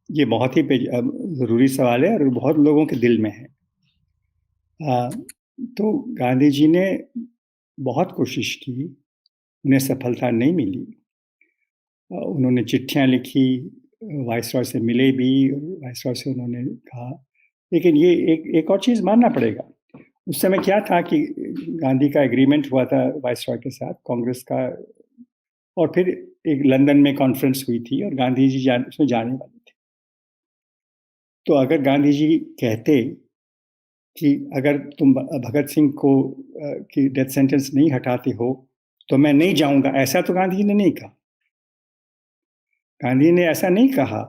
ये बहुत ही ज़रूरी सवाल है और बहुत लोगों के दिल में है। अ, तो गांधी जी ने बहुत कोशिश की, उन्हें सफलता नहीं मिली। उन्होंने चिट्ठियाँ लिखी, वाइसरॉय से मिले भी, वाइसरॉय से उन्होंने कहा। लेकिन ये एक एक और चीज़ मानना पड़ेगा, उस समय क्या था कि गांधी का एग्रीमेंट हुआ था वाइसरॉय के साथ, कांग्रेस का, और फिर एक लंदन में कॉन्फ्रेंस हुई थी और गांधी जी उसमें जाने वाले थे। तो अगर गांधी जी कहते कि अगर तुम भगत सिंह को की डेथ सेंटेंस नहीं हटाते हो, तो मैं नहीं जाऊँगा, ऐसा तो गांधी जी ने नहीं कहा। गांधी ने ऐसा नहीं कहा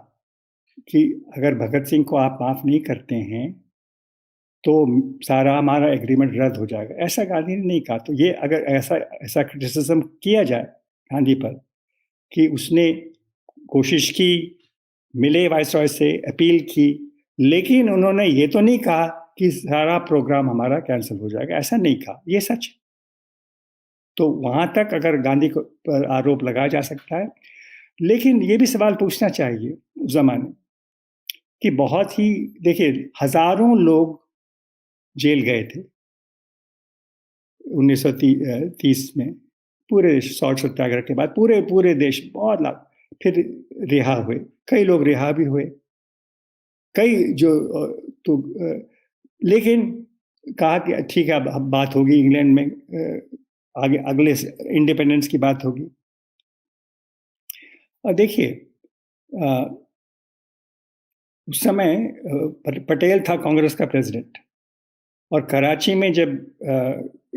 कि अगर भगत सिंह को आप माफ़ नहीं करते हैं, तो सारा हमारा एग्रीमेंट रद्द हो जाएगा, ऐसा गांधी ने नहीं कहा। तो ये अगर ऐसा ऐसा क्रिटिसिज़्म किया जाए गांधी पर कि उसने कोशिश की, मिले वाइसरॉय से, अपील की, लेकिन उन्होंने ये तो नहीं कहा कि सारा प्रोग्राम हमारा कैंसल हो जाएगा, ऐसा नहीं कहा, ये सच है। तो वहाँ तक अगर गांधी को पर आरोप लगाया जा सकता है, लेकिन ये भी सवाल पूछना चाहिए उस ज़माने कि बहुत ही, देखिए, हज़ारों लोग जेल गए थे 1930 में, पूरे सॉल्ट सत्याग्रह के बाद पूरे पूरे देश बहुत लाख, फिर रिहा हुए, कई लोग रिहा भी हुए, कई जो तो लेकिन कहा कि ठीक है, अब बात होगी इंग्लैंड में, आगे अगले इंडिपेंडेंस की बात होगी। और देखिए, अ, उस समय पटेल था कांग्रेस का प्रेसिडेंट, और कराची में जब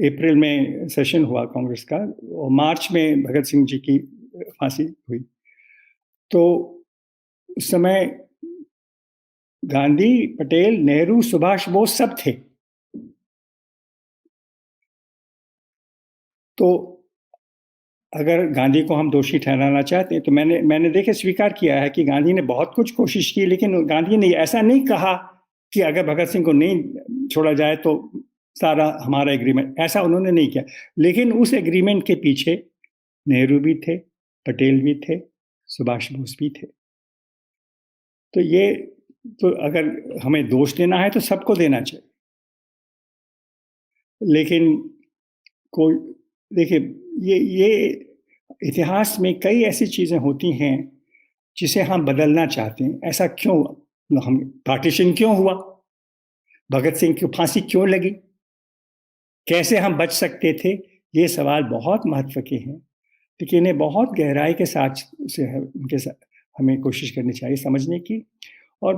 अप्रैल में सेशन हुआ कांग्रेस का, और मार्च में भगत सिंह जी की फांसी हुई। तो उस समय गांधी, पटेल, नेहरू, सुभाष बोस सब थे। तो अगर गांधी को हम दोषी ठहराना चाहते हैं, तो मैंने मैंने देखिए स्वीकार किया है कि गांधी ने बहुत कुछ कोशिश की, लेकिन गांधी ने ऐसा नहीं कहा कि अगर भगत सिंह को नहीं छोड़ा जाए तो सारा हमारा एग्रीमेंट, ऐसा उन्होंने नहीं किया। लेकिन उस एग्रीमेंट के पीछे नेहरू भी थे, पटेल भी थे, सुभाष बोस भी थे। तो ये, तो अगर हमें दोष देना है तो सबको देना चाहिए। लेकिन कोई, देखिए, ये इतिहास में कई ऐसी चीज़ें होती हैं जिसे हम बदलना चाहते हैं। ऐसा क्यों, हम पार्टीशन क्यों हुआ? भगत सिंह की फांसी क्यों लगी? कैसे हम बच सकते थे? ये सवाल बहुत महत्व के हैं, लेकिन इन्हें बहुत गहराई के साथ से उनके साथ हमें कोशिश करनी चाहिए समझने की। और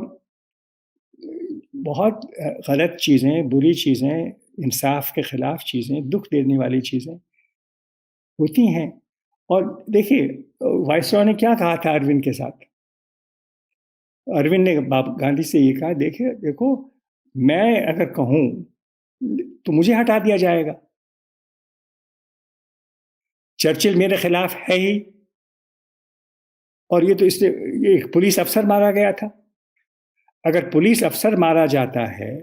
बहुत गलत चीज़ें, बुरी चीज़ें, इंसाफ के खिलाफ चीज़ें, दुख देने वाली चीज़ें होती हैं। और देखिए, वाइसरॉय ने क्या कहा था अरविंद के साथ? अरविंद ने गांधी से ये कहा, देखिए देखो, मैं अगर कहूँ तो मुझे हटा दिया जाएगा, चर्चिल मेरे खिलाफ है ही, और ये तो इससे, ये एक पुलिस अफसर मारा गया था। अगर पुलिस अफसर मारा जाता है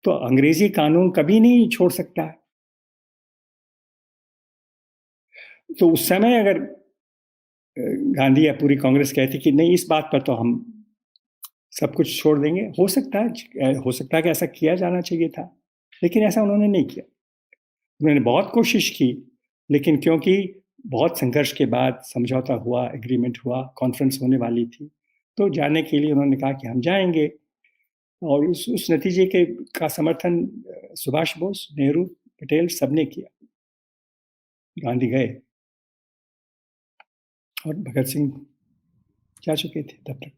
तो अंग्रेजी कानून कभी नहीं छोड़ सकता है। तो उस समय अगर गांधी या पूरी कांग्रेस कहती कि नहीं, इस बात पर तो हम सब कुछ छोड़ देंगे, हो सकता है कि ऐसा किया जाना चाहिए था, लेकिन ऐसा उन्होंने नहीं किया। उन्होंने बहुत कोशिश की, लेकिन क्योंकि बहुत संघर्ष के बाद समझौता हुआ, एग्रीमेंट हुआ, कॉन्फ्रेंस होने वाली थी, तो जाने के लिए उन्होंने कहा कि हम जाएंगे। और उस नतीजे के का समर्थन सुभाष बोस, नेहरू, पटेल सबने किया। गांधी गए और भगत सिंह जा चुके थे तब तक।